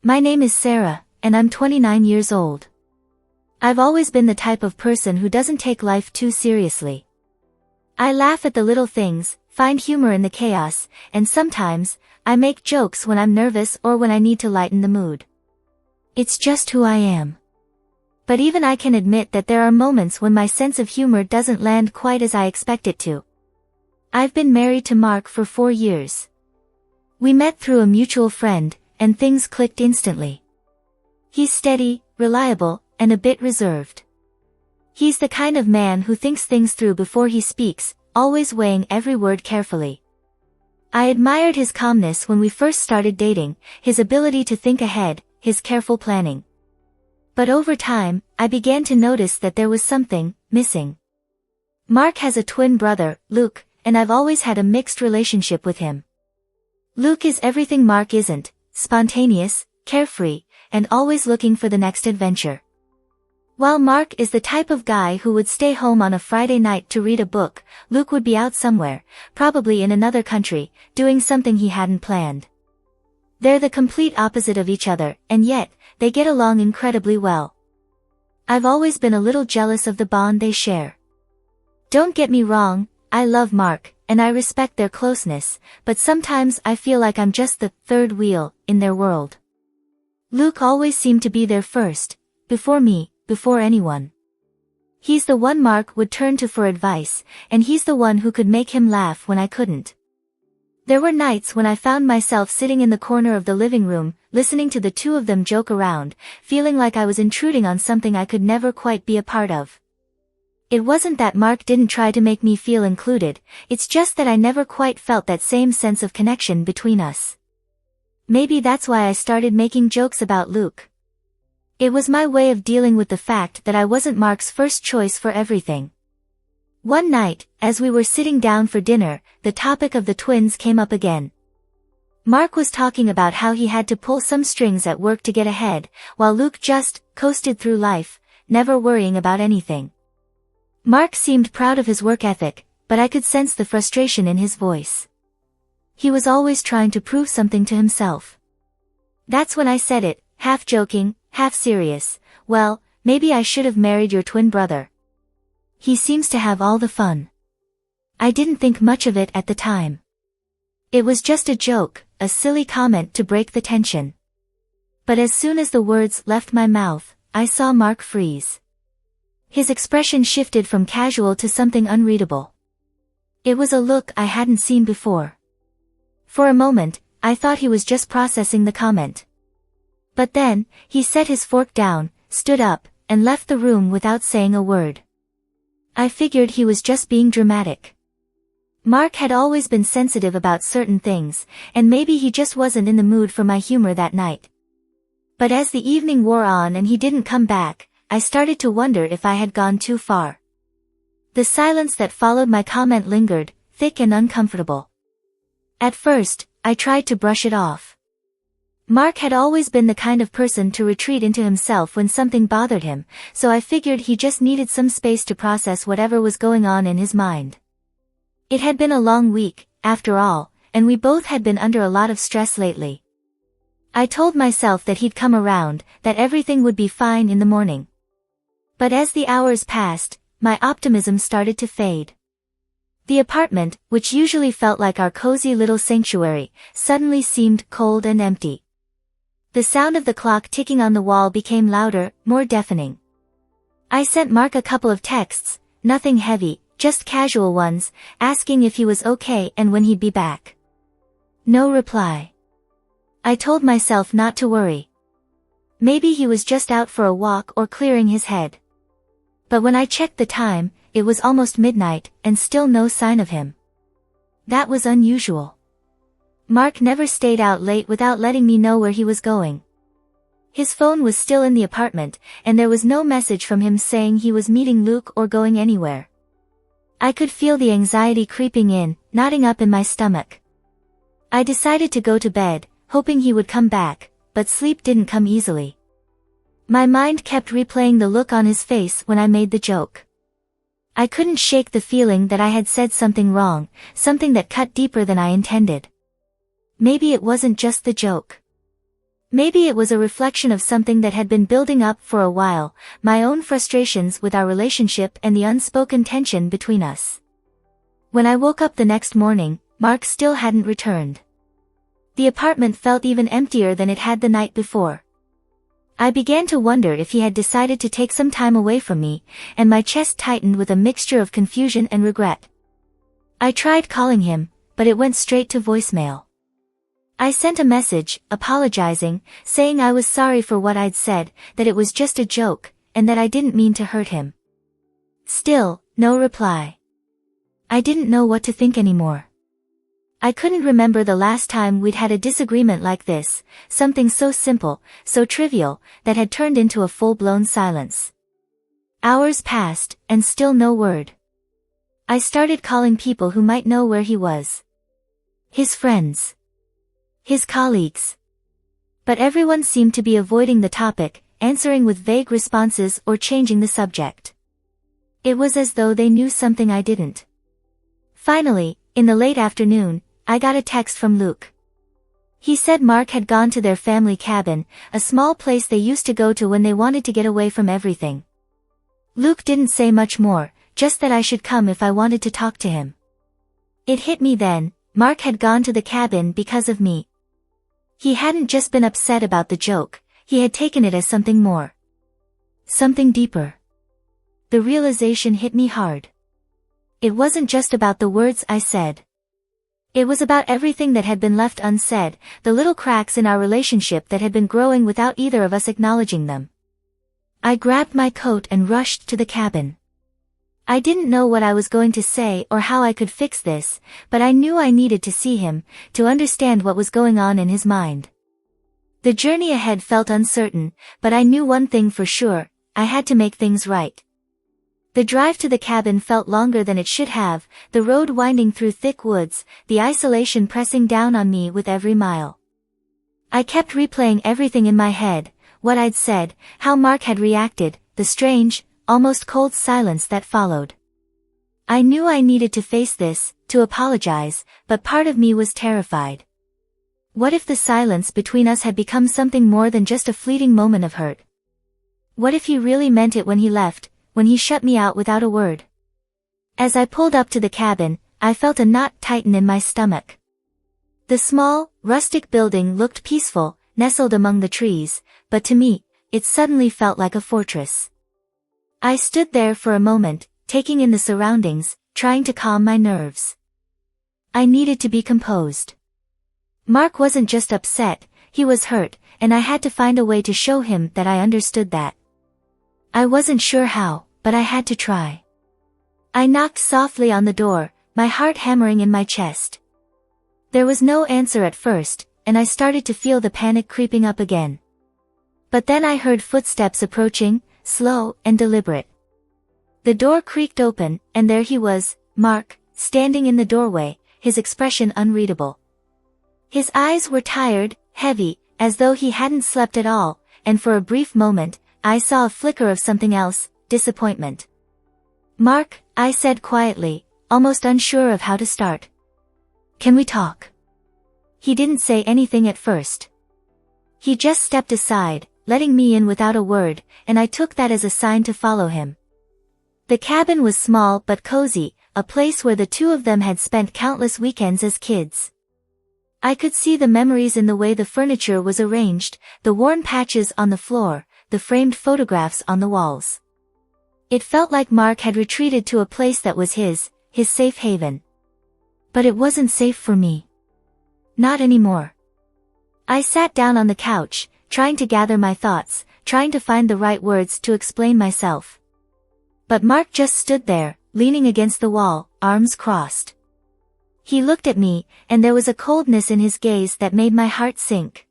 My name is Sarah, and I'm 29 years old. I've always been the type of person who doesn't take life too seriously. I laugh at the little things, find humor in the chaos, and sometimes, I make jokes when I'm nervous or when I need to lighten the mood. It's just who I am. But even I can admit that there are moments when my sense of humor doesn't land quite as I expect it to. I've been married to Mark for 4 years. We met through a mutual friend, and things clicked instantly. He's steady, reliable, and a bit reserved. He's the kind of man who thinks things through before he speaks, always weighing every word carefully. I admired his calmness when we first started dating, his ability to think ahead, his careful planning. But over time, I began to notice that there was something missing. Mark has a twin brother, Luke, and I've always had a mixed relationship with him. Luke is everything Mark isn't, spontaneous, carefree, and always looking for the next adventure. While Mark is the type of guy who would stay home on a Friday night to read a book, Luke would be out somewhere, probably in another country, doing something he hadn't planned. They're the complete opposite of each other, and yet, they get along incredibly well. I've always been a little jealous of the bond they share. Don't get me wrong, I love Mark, and I respect their closeness, but sometimes I feel like I'm just the third wheel in their world. Luke always seemed to be there first, before me, before anyone. He's the one Mark would turn to for advice, and he's the one who could make him laugh when I couldn't. There were nights when I found myself sitting in the corner of the living room, listening to the two of them joke around, feeling like I was intruding on something I could never quite be a part of. It wasn't that Mark didn't try to make me feel included, it's just that I never quite felt that same sense of connection between us. Maybe that's why I started making jokes about Luke. It was my way of dealing with the fact that I wasn't Mark's first choice for everything. One night, as we were sitting down for dinner, the topic of the twins came up again. Mark was talking about how he had to pull some strings at work to get ahead, while Luke just coasted through life, never worrying about anything. Mark seemed proud of his work ethic, but I could sense the frustration in his voice. He was always trying to prove something to himself. That's when I said it, half joking, half serious, well, maybe I should have married your twin brother. He seems to have all the fun. I didn't think much of it at the time. It was just a joke, a silly comment to break the tension. But as soon as the words left my mouth, I saw Mark freeze. His expression shifted from casual to something unreadable. It was a look I hadn't seen before. For a moment, I thought he was just processing the comment. But then, he set his fork down, stood up, and left the room without saying a word. I figured he was just being dramatic. Mark had always been sensitive about certain things, and maybe he just wasn't in the mood for my humor that night. But as the evening wore on and he didn't come back, I started to wonder if I had gone too far. The silence that followed my comment lingered, thick and uncomfortable. At first, I tried to brush it off. Mark had always been the kind of person to retreat into himself when something bothered him, so I figured he just needed some space to process whatever was going on in his mind. It had been a long week, after all, and we both had been under a lot of stress lately. I told myself that he'd come around, that everything would be fine in the morning. But as the hours passed, my optimism started to fade. The apartment, which usually felt like our cozy little sanctuary, suddenly seemed cold and empty. The sound of the clock ticking on the wall became louder, more deafening. I sent Mark a couple of texts, nothing heavy, just casual ones, asking if he was okay and when he'd be back. No reply. I told myself not to worry. Maybe he was just out for a walk or clearing his head. But when I checked the time, it was almost midnight, and still no sign of him. That was unusual. Mark never stayed out late without letting me know where he was going. His phone was still in the apartment, and there was no message from him saying he was meeting Luke or going anywhere. I could feel the anxiety creeping in, knotting up in my stomach. I decided to go to bed, hoping he would come back, but sleep didn't come easily. My mind kept replaying the look on his face when I made the joke. I couldn't shake the feeling that I had said something wrong, something that cut deeper than I intended. Maybe it wasn't just the joke. Maybe it was a reflection of something that had been building up for a while, my own frustrations with our relationship and the unspoken tension between us. When I woke up the next morning, Mark still hadn't returned. The apartment felt even emptier than it had the night before. I began to wonder if he had decided to take some time away from me, and my chest tightened with a mixture of confusion and regret. I tried calling him, but it went straight to voicemail. I sent a message, apologizing, saying I was sorry for what I'd said, that it was just a joke, and that I didn't mean to hurt him. Still, no reply. I didn't know what to think anymore. I couldn't remember the last time we'd had a disagreement like this, something so simple, so trivial, that had turned into a full-blown silence. Hours passed, and still no word. I started calling people who might know where he was. His friends. His colleagues. But everyone seemed to be avoiding the topic, answering with vague responses or changing the subject. It was as though they knew something I didn't. Finally, in the late afternoon, I got a text from Luke. He said Mark had gone to their family cabin, a small place they used to go to when they wanted to get away from everything. Luke didn't say much more, just that I should come if I wanted to talk to him. It hit me then, Mark had gone to the cabin because of me. He hadn't just been upset about the joke, he had taken it as something more. Something deeper. The realization hit me hard. It wasn't just about the words I said. It was about everything that had been left unsaid, the little cracks in our relationship that had been growing without either of us acknowledging them. I grabbed my coat and rushed to the cabin. I didn't know what I was going to say or how I could fix this, but I knew I needed to see him, to understand what was going on in his mind. The journey ahead felt uncertain, but I knew one thing for sure, I had to make things right. The drive to the cabin felt longer than it should have, the road winding through thick woods, the isolation pressing down on me with every mile. I kept replaying everything in my head, what I'd said, how Mark had reacted, the strange, almost cold silence that followed. I knew I needed to face this, to apologize, but part of me was terrified. What if the silence between us had become something more than just a fleeting moment of hurt? What if he really meant it when he left, when he shut me out without a word? As I pulled up to the cabin, I felt a knot tighten in my stomach. The small, rustic building looked peaceful, nestled among the trees, but to me, it suddenly felt like a fortress. I stood there for a moment, taking in the surroundings, trying to calm my nerves. I needed to be composed. Mark wasn't just upset, he was hurt, and I had to find a way to show him that I understood that. I wasn't sure how, but I had to try. I knocked softly on the door, my heart hammering in my chest. There was no answer at first, and I started to feel the panic creeping up again. But then I heard footsteps approaching, slow and deliberate. The door creaked open, and there he was, Mark, standing in the doorway, his expression unreadable. His eyes were tired, heavy, as though he hadn't slept at all, and for a brief moment, I saw a flicker of something else, disappointment. Mark, I said quietly, almost unsure of how to start. Can we talk? He didn't say anything at first. He just stepped aside, letting me in without a word, and I took that as a sign to follow him. The cabin was small but cozy, a place where the two of them had spent countless weekends as kids. I could see the memories in the way the furniture was arranged, the worn patches on the floor, the framed photographs on the walls. It felt like Mark had retreated to a place that was his safe haven. But it wasn't safe for me. Not anymore. I sat down on the couch, trying to gather my thoughts, trying to find the right words to explain myself. But Mark just stood there, leaning against the wall, arms crossed. He looked at me, and there was a coldness in his gaze that made my heart sink.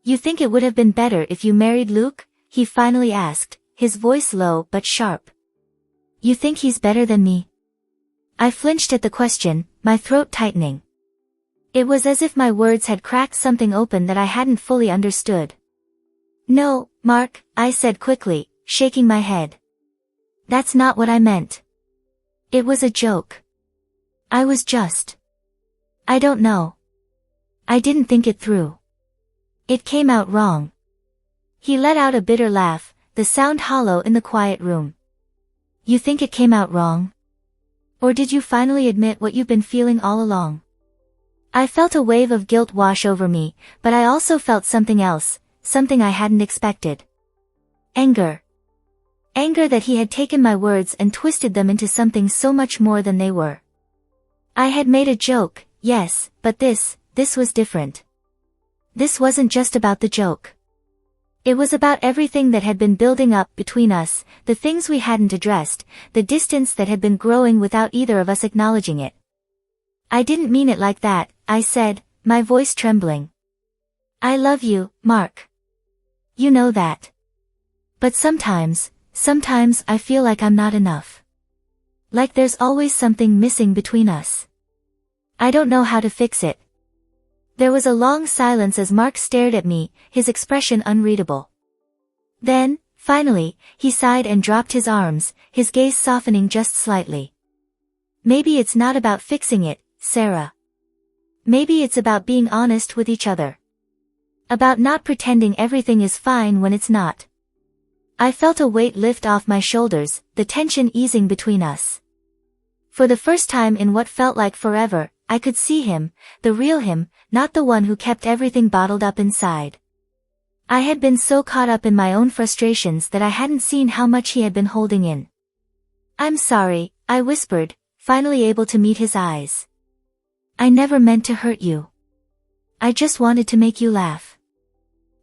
You think it would have been better if you married Luke? He finally asked, his voice low but sharp. You think he's better than me? I flinched at the question, my throat tightening. It was as if my words had cracked something open that I hadn't fully understood. No, Mark, I said quickly, shaking my head. That's not what I meant. It was a joke. I don't know. I didn't think it through. It came out wrong. He let out a bitter laugh, the sound hollow in the quiet room. You think it came out wrong? Or did you finally admit what you've been feeling all along? I felt a wave of guilt wash over me, but I also felt something else, something I hadn't expected. Anger. Anger that he had taken my words and twisted them into something so much more than they were. I had made a joke, yes, but this was different. This wasn't just about the joke. It was about everything that had been building up between us, the things we hadn't addressed, the distance that had been growing without either of us acknowledging it. I didn't mean it like that, I said, my voice trembling. I love you, Mark. You know that. But sometimes I feel like I'm not enough. Like there's always something missing between us. I don't know how to fix it. There was a long silence as Mark stared at me, his expression unreadable. Then, finally, he sighed and dropped his arms, his gaze softening just slightly. Maybe it's not about fixing it, Sarah. Maybe it's about being honest with each other. About not pretending everything is fine when it's not. I felt a weight lift off my shoulders, the tension easing between us. For the first time in what felt like forever, I could see him, the real him, not the one who kept everything bottled up inside. I had been so caught up in my own frustrations that I hadn't seen how much he had been holding in. I'm sorry, I whispered, finally able to meet his eyes. I never meant to hurt you. I just wanted to make you laugh.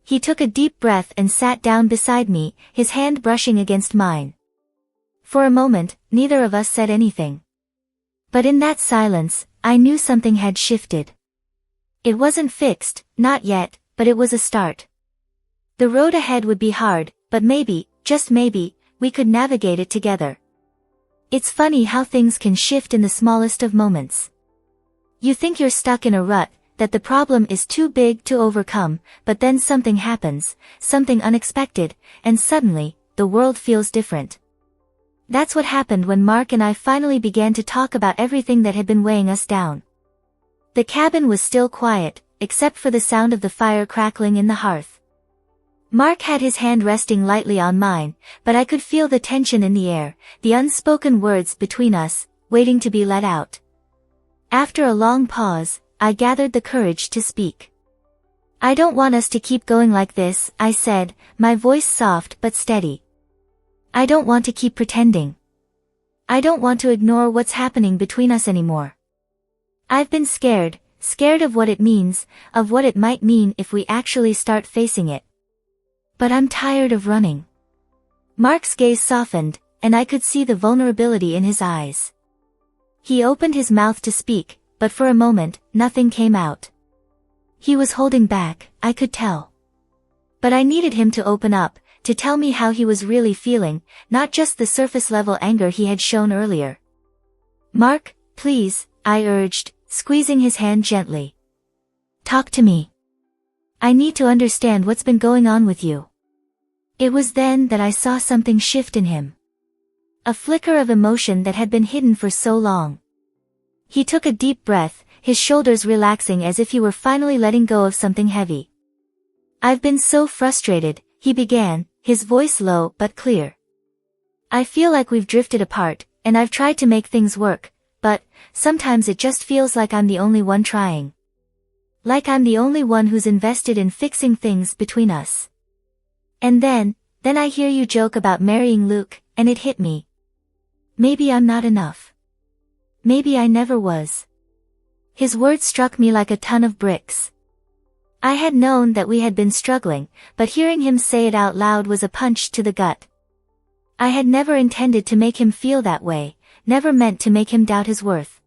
He took a deep breath and sat down beside me, his hand brushing against mine. For a moment, neither of us said anything. But in that silence, I knew something had shifted. It wasn't fixed, not yet, but it was a start. The road ahead would be hard, but maybe, just maybe, we could navigate it together. It's funny how things can shift in the smallest of moments. You think you're stuck in a rut, that the problem is too big to overcome, but then something happens, something unexpected, and suddenly, the world feels different. That's what happened when Mark and I finally began to talk about everything that had been weighing us down. The cabin was still quiet, except for the sound of the fire crackling in the hearth. Mark had his hand resting lightly on mine, but I could feel the tension in the air, the unspoken words between us, waiting to be let out. After a long pause, I gathered the courage to speak. I don't want us to keep going like this, I said, my voice soft but steady. I don't want to keep pretending. I don't want to ignore what's happening between us anymore. I've been scared of what it means, of what it might mean if we actually start facing it. But I'm tired of running. Mark's gaze softened, and I could see the vulnerability in his eyes. He opened his mouth to speak, but for a moment, nothing came out. He was holding back, I could tell. But I needed him to open up, to tell me how he was really feeling, not just the surface-level anger he had shown earlier. Mark, please, I urged, squeezing his hand gently. Talk to me. I need to understand what's been going on with you. It was then that I saw something shift in him. A flicker of emotion that had been hidden for so long. He took a deep breath, his shoulders relaxing as if he were finally letting go of something heavy. I've been so frustrated, he began, his voice low but clear. I feel like we've drifted apart, and I've tried to make things work, but sometimes it just feels like I'm the only one trying. Like I'm the only one who's invested in fixing things between us. And then I hear you joke about marrying Luke, and it hit me. Maybe I'm not enough. Maybe I never was. His words struck me like a ton of bricks. I had known that we had been struggling, but hearing him say it out loud was a punch to the gut. I had never intended to make him feel that way, never meant to make him doubt his worth.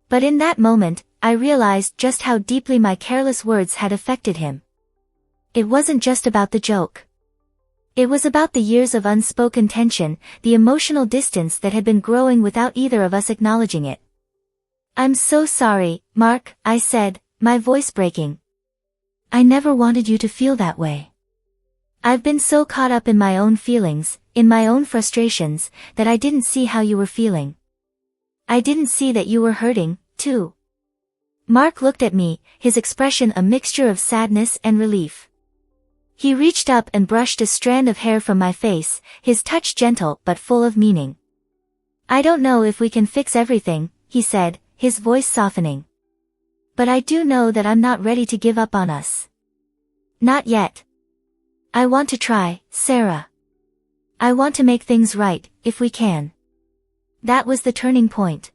But in that moment, I realized just how deeply my careless words had affected him. It wasn't just about the joke. It was about the years of unspoken tension, the emotional distance that had been growing without either of us acknowledging it. I'm so sorry, Mark, I said, my voice breaking. I never wanted you to feel that way. I've been so caught up in my own feelings, in my own frustrations, that I didn't see how you were feeling. I didn't see that you were hurting, too. Mark looked at me, his expression a mixture of sadness and relief. He reached up and brushed a strand of hair from my face, his touch gentle but full of meaning. "I don't know if we can fix everything," he said, his voice softening. "But I do know that I'm not ready to give up on us. Not yet. I want to try, Sarah. I want to make things right, if we can." That was the turning point.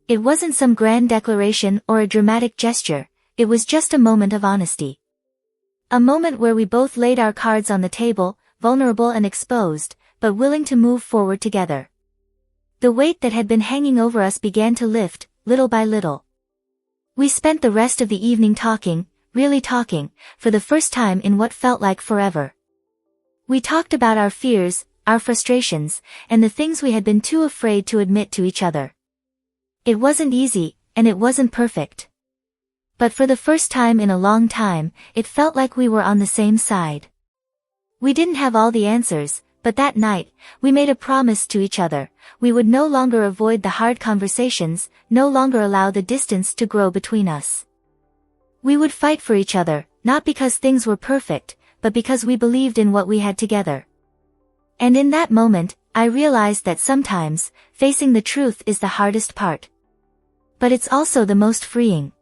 It wasn't some grand declaration or a dramatic gesture, it was just a moment of honesty. A moment where we both laid our cards on the table, vulnerable and exposed, but willing to move forward together. The weight that had been hanging over us began to lift, little by little. We spent the rest of the evening talking, really talking, for the first time in what felt like forever. We talked about our fears, our frustrations, and the things we had been too afraid to admit to each other. It wasn't easy, and it wasn't perfect. But for the first time in a long time, it felt like we were on the same side. We didn't have all the answers, but that night, we made a promise to each other. We would no longer avoid the hard conversations, no longer allow the distance to grow between us. We would fight for each other, not because things were perfect, but because we believed in what we had together. And in that moment, I realized that sometimes, facing the truth is the hardest part. But it's also the most freeing.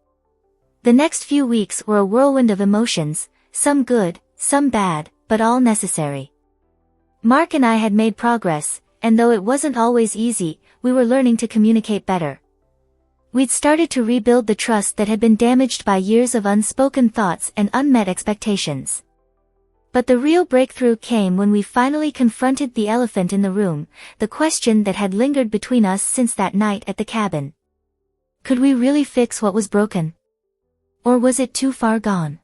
The next few weeks were a whirlwind of emotions, some good, some bad, but all necessary. Mark and I had made progress, and though it wasn't always easy, we were learning to communicate better. We'd started to rebuild the trust that had been damaged by years of unspoken thoughts and unmet expectations. But the real breakthrough came when we finally confronted the elephant in the room, the question that had lingered between us since that night at the cabin. Could we really fix what was broken? Or was it too far gone?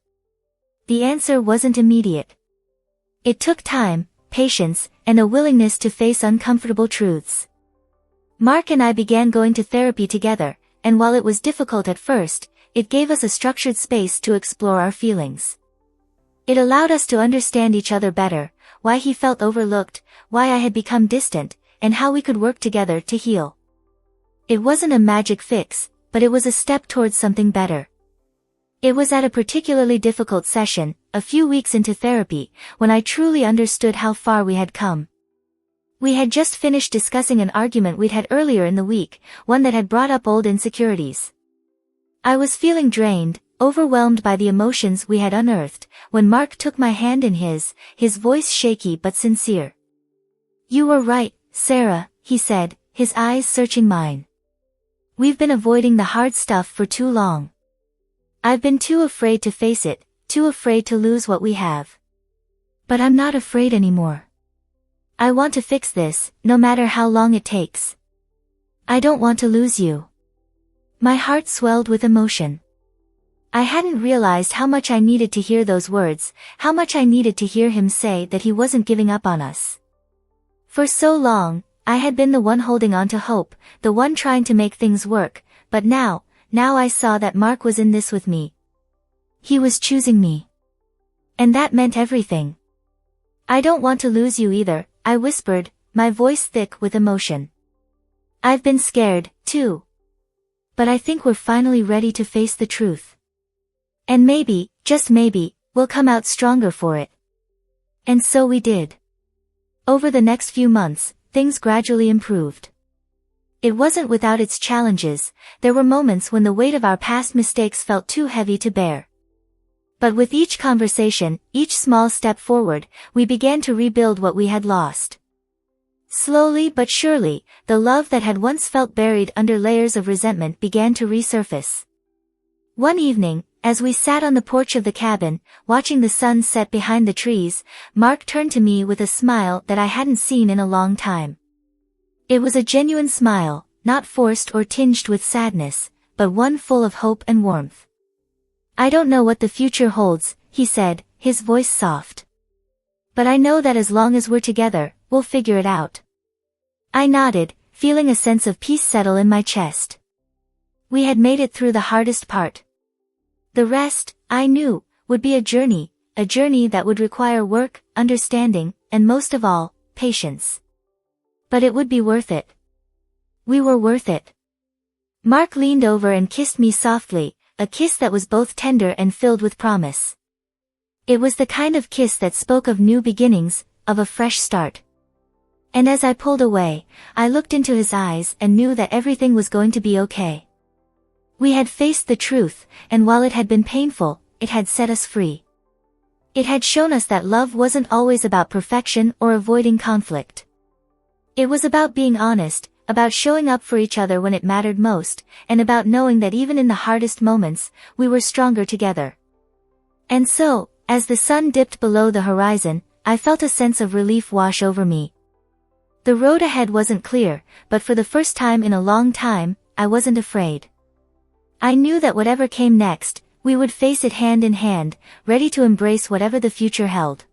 The answer wasn't immediate. It took time, patience, and a willingness to face uncomfortable truths. Mark and I began going to therapy together, and while it was difficult at first, it gave us a structured space to explore our feelings. It allowed us to understand each other better, why he felt overlooked, why I had become distant, and how we could work together to heal. It wasn't a magic fix, but it was a step towards something better. It was at a particularly difficult session, a few weeks into therapy, when I truly understood how far we had come. We had just finished discussing an argument we'd had earlier in the week, one that had brought up old insecurities. I was feeling drained, overwhelmed by the emotions we had unearthed, when Mark took my hand in his voice shaky but sincere. "You were right, Sarah," he said, his eyes searching mine. "We've been avoiding the hard stuff for too long. I've been too afraid to face it, too afraid to lose what we have. But I'm not afraid anymore. I want to fix this, no matter how long it takes. I don't want to lose you." My heart swelled with emotion. I hadn't realized how much I needed to hear those words, how much I needed to hear him say that he wasn't giving up on us. For so long, I had been the one holding on to hope, the one trying to make things work, but now I saw that Mark was in this with me. He was choosing me. And that meant everything. "I don't want to lose you either," I whispered, my voice thick with emotion. "I've been scared, too. But I think we're finally ready to face the truth. And maybe, just maybe, we'll come out stronger for it." And so we did. Over the next few months, things gradually improved. It wasn't without its challenges. There were moments when the weight of our past mistakes felt too heavy to bear. But with each conversation, each small step forward, we began to rebuild what we had lost. Slowly but surely, the love that had once felt buried under layers of resentment began to resurface. One evening, as we sat on the porch of the cabin, watching the sun set behind the trees, Mark turned to me with a smile that I hadn't seen in a long time. It was a genuine smile, not forced or tinged with sadness, but one full of hope and warmth. "I don't know what the future holds," he said, his voice soft. "But I know that as long as we're together, we'll figure it out." I nodded, feeling a sense of peace settle in my chest. We had made it through the hardest part. The rest, I knew, would be a journey that would require work, understanding, and most of all, patience. But it would be worth it. We were worth it. Mark leaned over and kissed me softly, a kiss that was both tender and filled with promise. It was the kind of kiss that spoke of new beginnings, of a fresh start. And as I pulled away, I looked into his eyes and knew that everything was going to be okay. We had faced the truth, and while it had been painful, it had set us free. It had shown us that love wasn't always about perfection or avoiding conflict. It was about being honest, about showing up for each other when it mattered most, and about knowing that even in the hardest moments, we were stronger together. And so, as the sun dipped below the horizon, I felt a sense of relief wash over me. The road ahead wasn't clear, but for the first time in a long time, I wasn't afraid. I knew that whatever came next, we would face it hand in hand, ready to embrace whatever the future held.